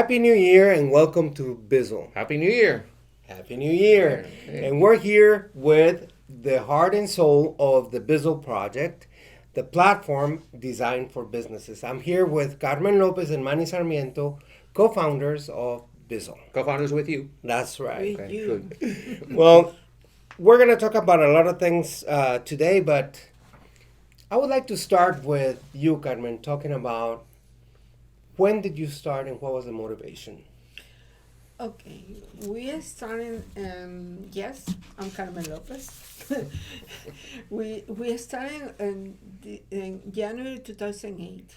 Happy New Year and welcome to Bizzle. Happy New Year. Happy New Year. Okay. And we're here with the heart and soul of the Bizzle project, the platform designed for businesses. I'm here with Carmen Lopez and Manny Sarmiento, co-founders of Bizzle. Co-founders with you. That's right. With Okay, you. good. Well, we're going to talk about a lot of things today, but I would like to start with you, Carmen, talking about when did you start and what was the motivation? Okay, we are starting. Yes, I'm Carmen Lopez. we are starting in January 2008.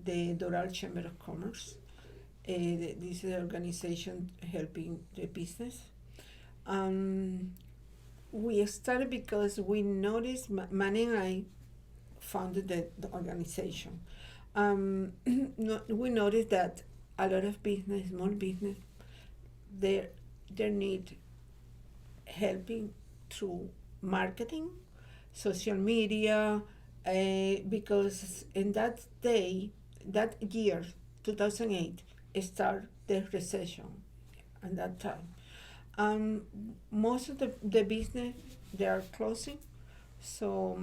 The Doral Chamber of Commerce. This is an organization helping the business. We started because we noticed Manny and I founded the organization. We noticed that a lot of business, small business, they need helping through marketing, social media, because in that day, that year, 2008, start the recession at that time. Most of the business, they are closing, so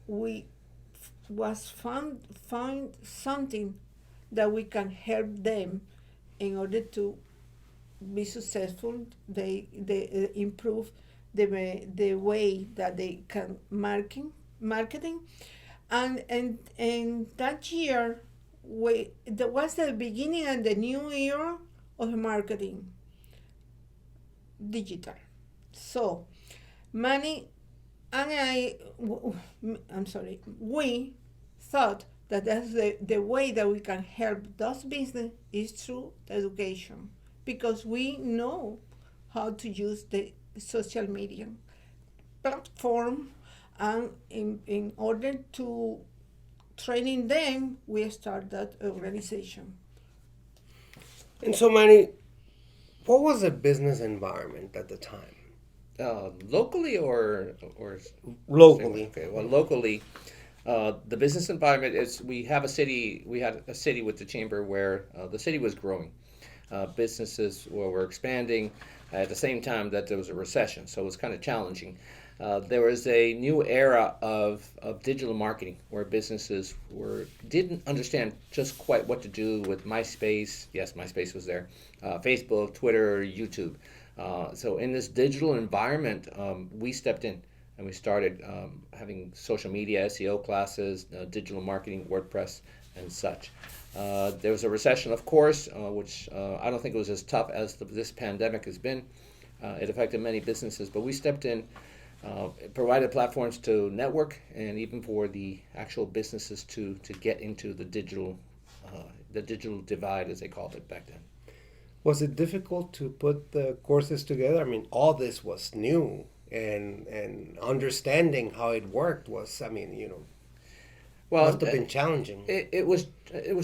we was find something that we can help them in order to be successful. They improve the way that they can marketing, and that year that was the beginning and the new era of marketing, digital. So money and I'm sorry, we thought that that's the way that we can help those business is through education, because we know how to use the social media platform, and in order to training them, we start that organization. And so, Manny, what was the business environment at the time? Locally or Locally. Okay. Well, locally, the business environment is we have a city. We had a city with the chamber where the city was growing. Businesses were expanding at the same time that there was a recession, so it was kind of challenging. There was a new era of digital marketing where businesses didn't understand just quite what to do with MySpace. Yes, MySpace was there. Facebook, Twitter, YouTube. So in this digital environment, we stepped in and we started having social media, SEO classes, digital marketing, WordPress, and such. There was a recession, of course, which I don't think it was as tough as this pandemic has been. It affected many businesses, but we stepped in, provided platforms to network, and even for the actual businesses to get into the digital divide, as they called it back then. Was it difficult to put the courses together? I mean, all this was new, and understanding how it worked was, Well, must have been challenging. it was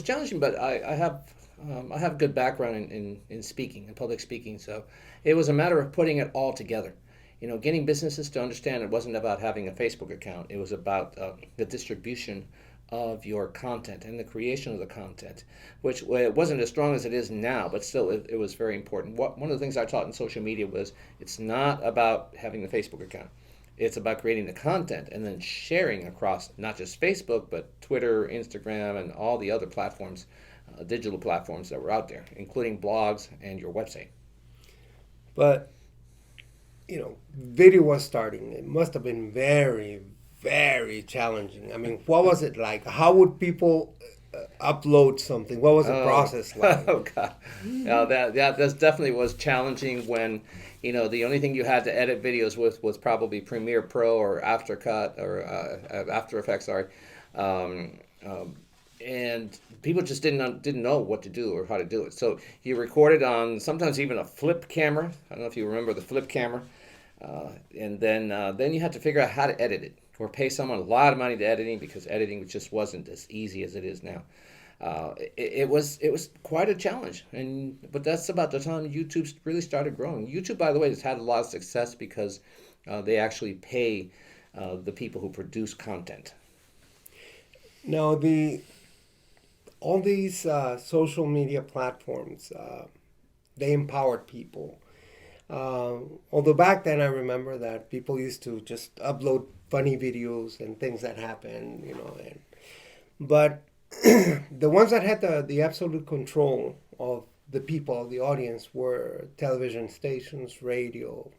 challenging, but I have good background in speaking, in public speaking, so it was a matter of putting it all together. Getting businesses to understand it wasn't about having a Facebook account. It was about the distribution of your content and the creation of the content, which it wasn't as strong as it is now, but still it was very important. One of the things I taught in social media was it's not about having the Facebook account. It's about creating the content and then sharing across not just Facebook, but Twitter, Instagram, and all the other platforms, digital platforms that were out there, including blogs and your website. But, video was starting. It must have been very, very challenging. I mean, what was it like? How would people upload something? What was the process like? Oh God, that definitely was challenging when the only thing you had to edit videos with was probably Premiere Pro or Aftercut or After Effects, sorry, and people just didn't know what to do or how to do it. So you recorded on sometimes even a flip camera. I don't know if you remember the flip camera, and then you had to figure out how to edit it or pay someone a lot of money to editing, because editing just wasn't as easy as it is now. It was quite a challenge, but that's about the time YouTube really started growing. YouTube, by the way, has had a lot of success because they actually pay the people who produce content. Now, all these social media platforms, they empowered people. Although back then I remember that people used to just upload funny videos and things that happened, but the ones that had the absolute control of the people, the audience, were television stations, radio,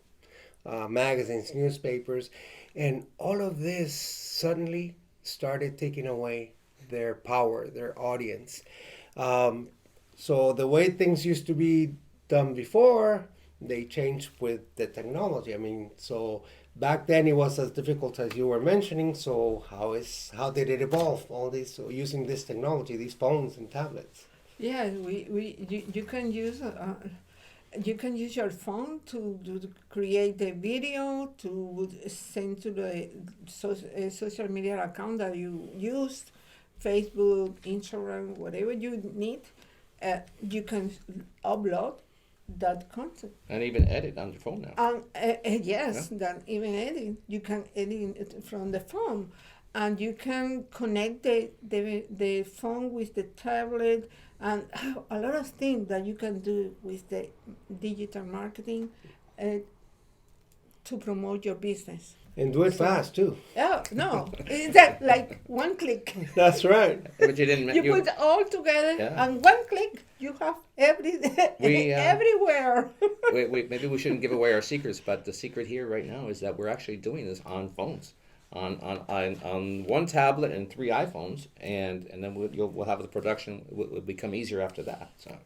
magazines, newspapers, and all of this suddenly started taking away their power, their audience. So the way things used to be done before, they changed with the technology. I mean, so back then it was as difficult as you were mentioning. So how did it evolve? All this, so using this technology, these phones and tablets. Yeah, you can use your phone to create the video to send to the social media account that you used, Facebook, Instagram, whatever you need. You can upload that content. And even edit on your phone now. Yes, that even edit. You can edit it from the phone, and you can connect the phone with the tablet, and a lot of things that you can do with the digital marketing to promote your business. And do it fast too. Oh no! It's that like one click. That's right. But you didn't. You put all together, Yeah. and one click, you have everywhere. Maybe we shouldn't give away our secrets, but the secret here right now is that we're actually doing this on phones, on one tablet and 3 iPhones, and then we'll have the production will become easier after that. So.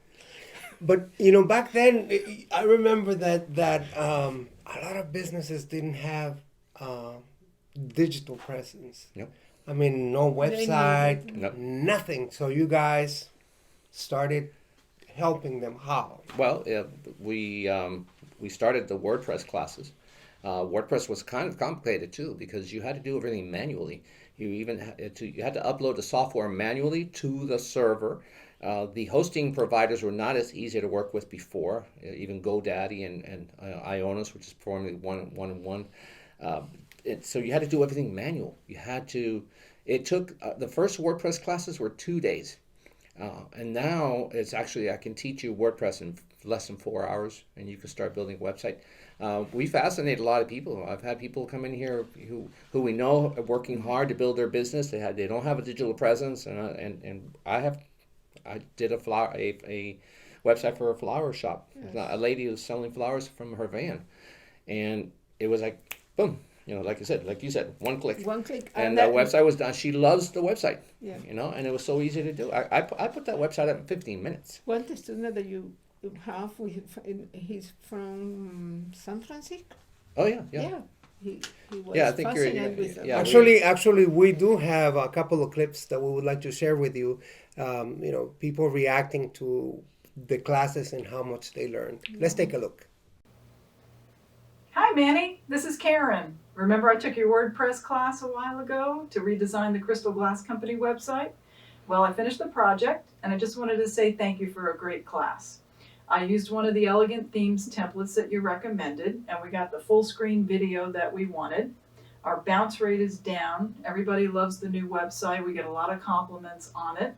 But back then, I remember that a lot of businesses didn't have digital presence. Yep. I mean, no website, Nope. nothing. So you guys started helping them. How? Well, we started the WordPress classes. WordPress was kind of complicated too because you had to do everything manually. You had to upload the software manually to the server. The hosting providers were not as easy to work with before. Even GoDaddy and Ionis, which is formerly one. So you had to do everything manual. It took, the first WordPress classes were 2 days. And now it's actually, I can teach you WordPress in less than 4 hours and you can start building a website. We fascinate a lot of people. I've had people come in here who we know are working hard to build their business. They don't have a digital presence, and I did a website for a flower shop. Yes. A lady was selling flowers from her van, and it was like boom. Like you said, one click. One click. And that website was done. She loves the website. Yeah. And it was so easy to do. I put that website up in 15 minutes. One student that you have, he's from San Francisco. Oh yeah. He was I think fascinated with that. Actually, we do have a couple of clips that we would like to share with you. People reacting to the classes and how much they learned. Let's take a look. Hi Manny, this is Karen. Remember I took your WordPress class a while ago to redesign the Crystal Glass Company website? Well, I finished the project and I just wanted to say thank you for a great class. I used one of the elegant themes templates that you recommended and we got the full screen video that we wanted. Our bounce rate is down. Everybody loves the new website. We get a lot of compliments on it.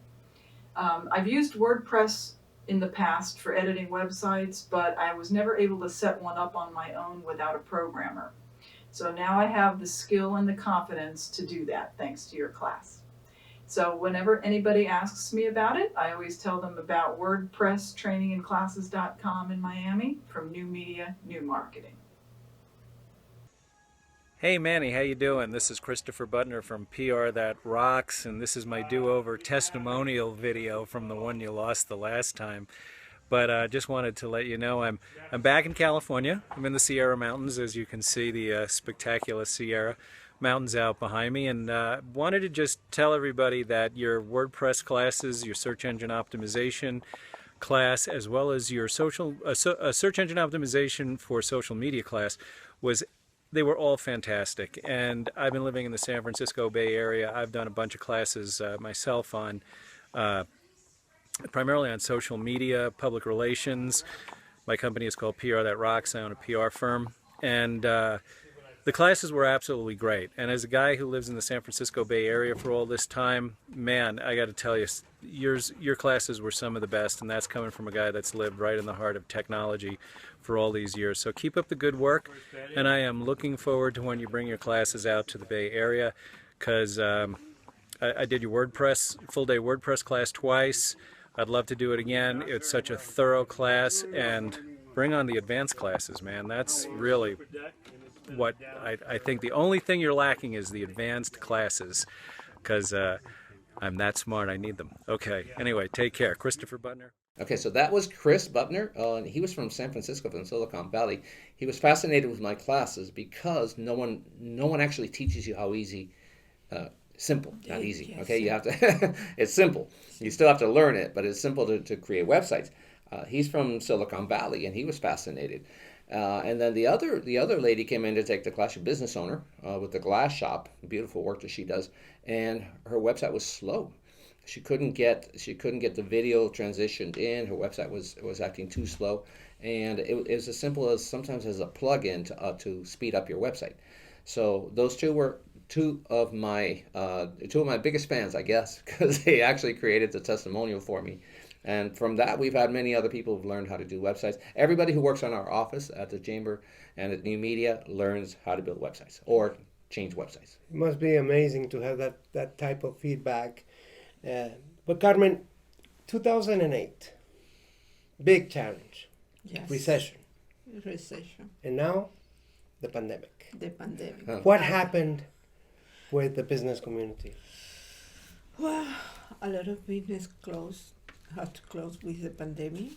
I've used WordPress in the past for editing websites, but I was never able to set one up on my own without a programmer. So now I have the skill and the confidence to do that thanks to your class. So whenever anybody asks me about it, I always tell them about WordPress trainingandclasses.com in Miami from New Media, New Marketing. Hey Manny, how you doing? This is Christopher Butner from PR That Rocks, and this is my do-over testimonial video from the one you lost the last time. But just wanted to let you know I'm back in California. I'm in the Sierra Mountains, as you can see the spectacular Sierra Mountains out behind me, and wanted to just tell everybody that your WordPress classes, your search engine optimization class, as well as your search engine optimization for social media class they were all fantastic. And I've been living in the San Francisco Bay Area. I've done a bunch of classes myself on primarily on social media, public relations. My company is called PR That Rocks. I own a PR firm. And The classes were absolutely great. And as a guy who lives in the San Francisco Bay Area for all this time, man, I got to tell you, your classes were some of the best, and that's coming from a guy that's lived right in the heart of technology for all these years. So keep up the good work, and I am looking forward to when you bring your classes out to the Bay Area, because I did your WordPress, full-day WordPress class twice. I'd love to do it again. It's such a thorough class, and bring on the advanced classes, man. That's really what I think the only thing you're lacking is the advanced classes, because I'm that smart. I need them. Okay. Anyway, take care. Christopher Butner. Okay, so that was Chris Butner. And he was from San Francisco, from Silicon Valley. He was fascinated with my classes because no one actually teaches you how easy, simple, not easy. Yes, Okay, you have to. It's simple. You still have to learn it, but it's simple to create websites. He's from Silicon Valley, and he was fascinated. And then the other lady came in to take the class, a business owner with the glass shop, beautiful work that she does, and her website was slow. She couldn't get the video transitioned in. Her website was acting too slow, and it was as simple as sometimes as a plug-in to speed up your website. So those two were two of my biggest fans, I guess, because they actually created the testimonial for me. And from that, we've had many other people who've learned how to do websites. Everybody who works on our office at the Chamber and at New Media learns how to build websites or change websites. It must be amazing to have that type of feedback. But Carmen, 2008, big challenge, Yes. recession, Recession. and now the pandemic. The pandemic. Huh. What happened with the business community? Well, a lot of business had to close with the pandemic.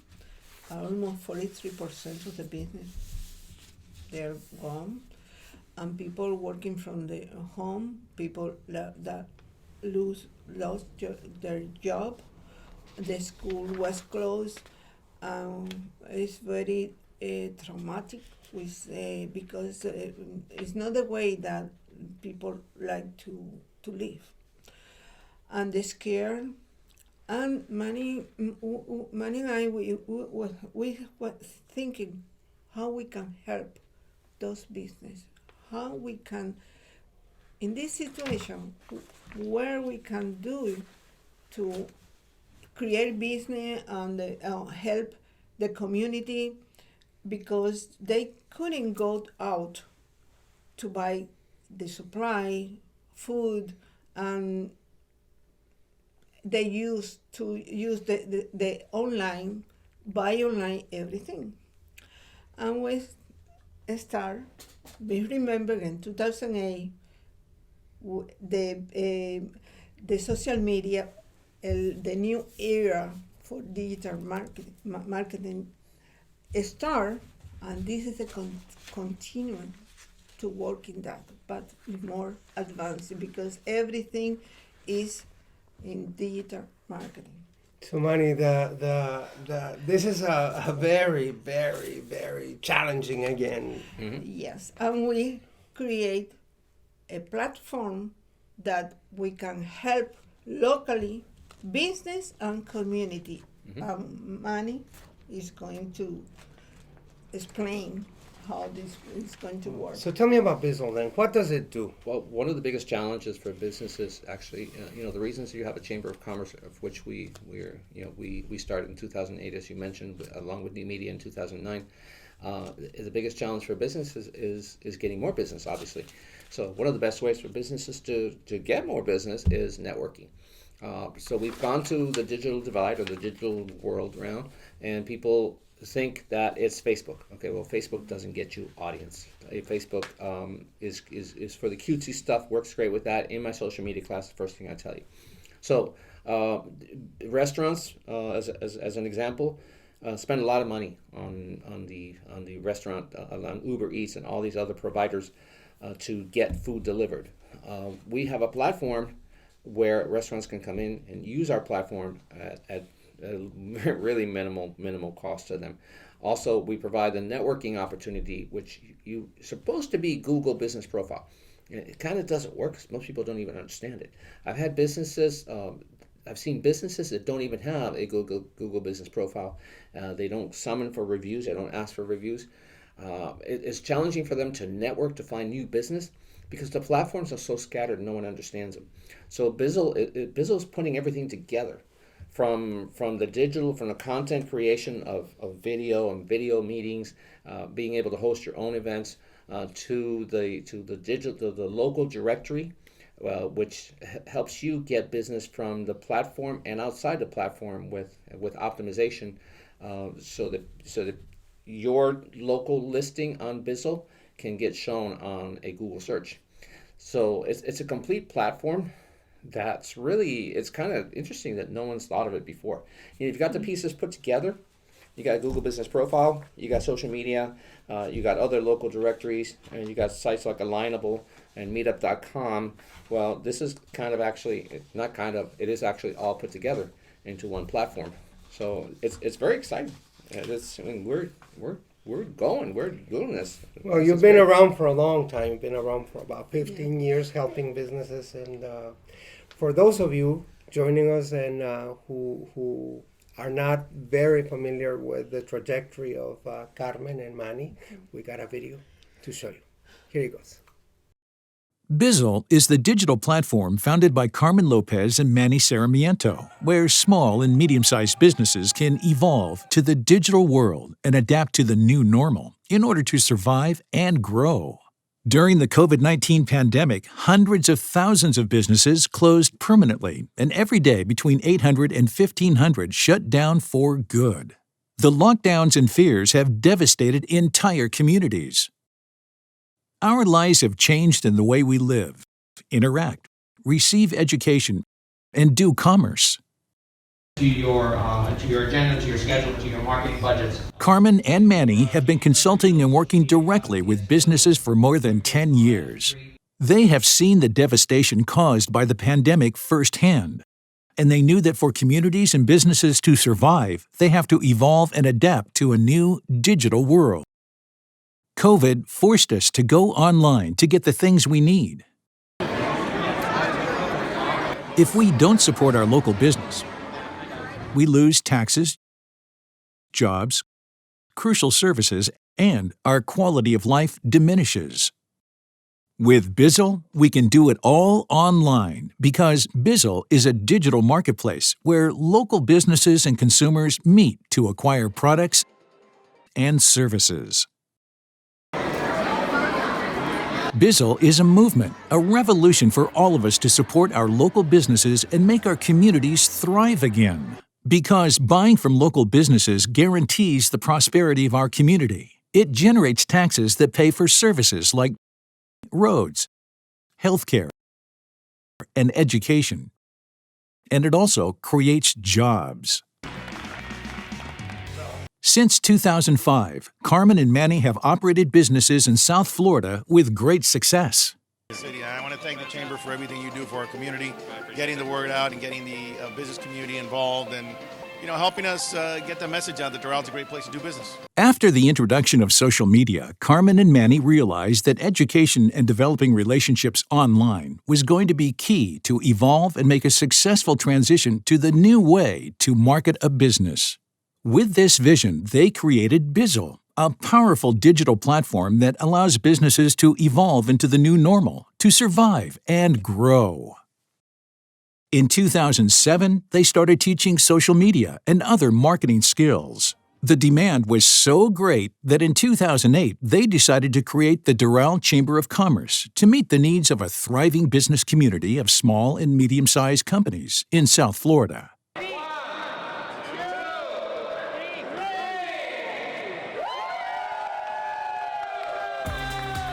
Almost 43% of the business, they're gone. And people working from the home, people that lost their job. The school was closed. It's very traumatic because it's not the way that people like to live. And they're scared. And Manny and I, we were thinking how we can help those business, how we can, in this situation, where we can do to create business and help the community, because they couldn't go out to buy the supply, food, and they used to use the online, buy online everything. And we remember in 2008, the social media, the new era for digital marketing start, and this is a continuing to work in that, but more advanced because everything is in digital marketing. So, Manny, this is a very, very, very challenging again. Mm-hmm. Yes, and we create a platform that we can help locally business and community. Mm-hmm. Manny is going to explain how this is going to work. So tell me about Bizzll then. What does it do? Well, one of the biggest challenges for businesses, actually, the reasons you have a Chamber of Commerce, of which we started in 2008, as you mentioned, along with New Media in 2009. The biggest challenge for businesses is getting more business, obviously. So one of the best ways for businesses to get more business is networking. So we've gone to the digital divide or the digital world round, and people think that it's Facebook. Okay, well, Facebook doesn't get you audience. Facebook is for the cutesy stuff, works great with that. In my social media class, the first thing I tell you. So restaurants, as an example, spend a lot of money on the restaurant, on Uber Eats and all these other providers to get food delivered. We have a platform where restaurants can come in and use our platform at really minimal cost to them. Also, we provide the networking opportunity, which you're supposed to be Google Business Profile. It kind of doesn't work because most people don't even understand it. I've seen businesses that don't even have a Google Business Profile. They don't summon for reviews. They don't ask for reviews. It's challenging for them to network to find new business because the platforms are so scattered, no one understands them. So Bizzle is putting everything together, from the digital, from the content creation of video and video meetings, being able to host your own events, to the digital, the local directory, which helps you get business from the platform and outside the platform with optimization, so that your local listing on Bizzle can get shown on a Google search. So it's a complete platform that's really, it's kind of interesting that no one's thought of it before. You've got the pieces put together. You got a Google Business Profile, you got social media, you got other local directories, and you got sites like Alignable and Meetup.com. Well, this is kind of actually, not kind of, it is actually all put together into one platform. So it's very exciting. We're doing this. Well, you've been around for a long time. You've been around for about 15 years helping businesses. And for those of you joining us and who are not very familiar with the trajectory of Carmen and Manny, we got a video to show you. Here it goes. Bizzll is the digital platform founded by Carmen Lopez and Manny Sarmiento, where small and medium-sized businesses can evolve to the digital world and adapt to the new normal in order to survive and grow. During the COVID-19 pandemic, hundreds of thousands of businesses closed permanently, and every day between 800 and 1,500 shut down for good. The lockdowns and fears have devastated entire communities. Our lives have changed in the way we live, interact, receive education, and do commerce. To your agenda, to your schedule, to your marketing budgets. Carmen and Manny have been consulting and working directly with businesses for more than 10 years. They have seen the devastation caused by the pandemic firsthand, and they knew that for communities and businesses to survive, they have to evolve and adapt to a new digital world. COVID forced us to go online to get the things we need. If we don't support our local business, we lose taxes, jobs, crucial services, and our quality of life diminishes. With Bizzll, we can do it all online because Bizzll is a digital marketplace where local businesses and consumers meet to acquire products and services. Bizzll is a movement, a revolution for all of us to support our local businesses and make our communities thrive again. Because buying from local businesses guarantees the prosperity of our community. It generates taxes that pay for services like roads, healthcare, and education. And it also creates jobs. Since 2005, Carmen and Manny have operated businesses in South Florida with great success. I want to thank the Chamber for everything you do for our community, getting the word out and getting the business community involved and, helping us get the message out that Doral's a great place to do business. After the introduction of social media, Carmen and Manny realized that education and developing relationships online was going to be key to evolve and make a successful transition to the new way to market a business. With this vision, they created Bizzll, a powerful digital platform that allows businesses to evolve into the new normal, to survive and grow. In 2007, they started teaching social media and other marketing skills. The demand was so great that in 2008, they decided to create the Doral Chamber of Commerce to meet the needs of a thriving business community of small and medium-sized companies in South Florida.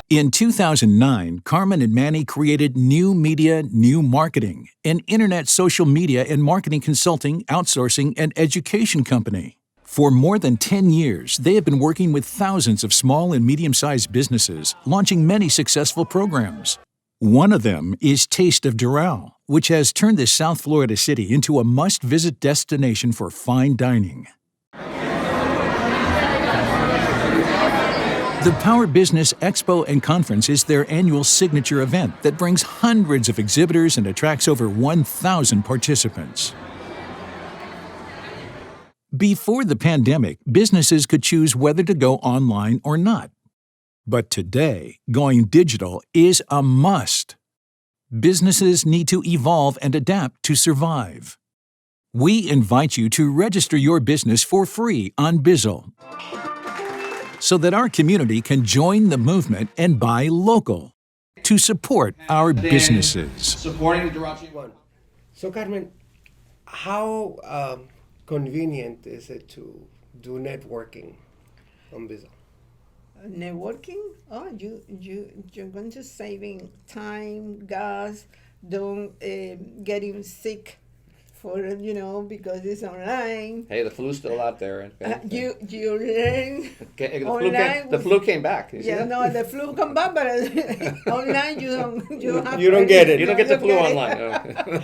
In 2009, Carmen and Manny created New Media, New Marketing, an internet social media and marketing consulting, outsourcing, and education company. For more than 10 years, they have been working with thousands of small and medium-sized businesses, launching many successful programs. One of them is Taste of Doral, which has turned this South Florida city into a must-visit destination for fine dining. The Power Business Expo and Conference is their annual signature event that brings hundreds of exhibitors and attracts over 1,000 participants. Before the pandemic, businesses could choose whether to go online or not. But today, going digital is a must. Businesses need to evolve and adapt to survive. We invite you to register your business for free on Bizzll so that our community can join the movement and buy local to support our businesses. Supporting the Doral Chamber. One. So, Carmen, how convenient is it to do networking on Bizzll? Networking? Oh, you're going to saving time, gas, don't getting sick because it's online. Hey, the flu's still out there. You learn Okay, online. the flu came back. You see Yeah, that? no, the flu come back, but online you don't You don't get it. You don't get the flu it. online. No.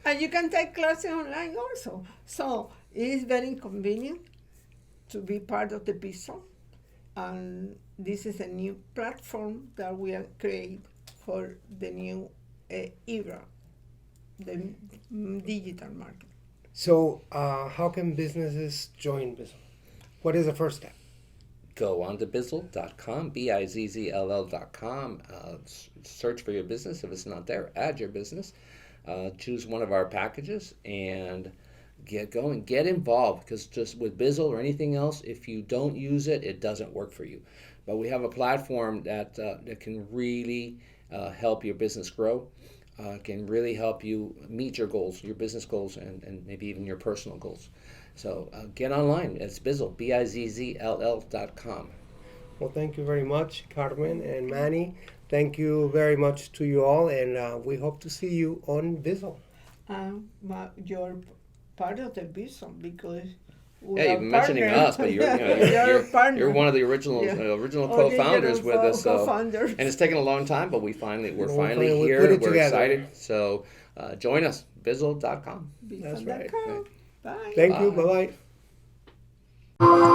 And you can take classes online also. So it is very convenient to be part of the Bizzll. And this is a new platform that we are create for the new era, the digital market. So, how can businesses join Bizzll? What is the first step? Go on to Bizzll.com, Bizzll.com. Search for your business. If it's not there, add your business. Choose one of our packages and get going. Get involved, because just with Bizzll or anything else, if you don't use it, it doesn't work for you. But we have a platform that can really help your business grow. Can really help you meet your goals, your business goals, and maybe even your personal goals. So get online. It's Bizzll, Bizzll.com. Well, thank you very much, Carmen and Manny. Thank you very much to you all, and we hope to see you on Bizzll. But you're part of the Bizzll because Yeah, you're mentioning us, but you're one of the original co-founders with us. So, Co-founders. and it's taken a long time, but we're finally we here. put it We're together. excited. So join us, Bizzll.com. That's right. Bye. Thank you. Bye. Bye-bye.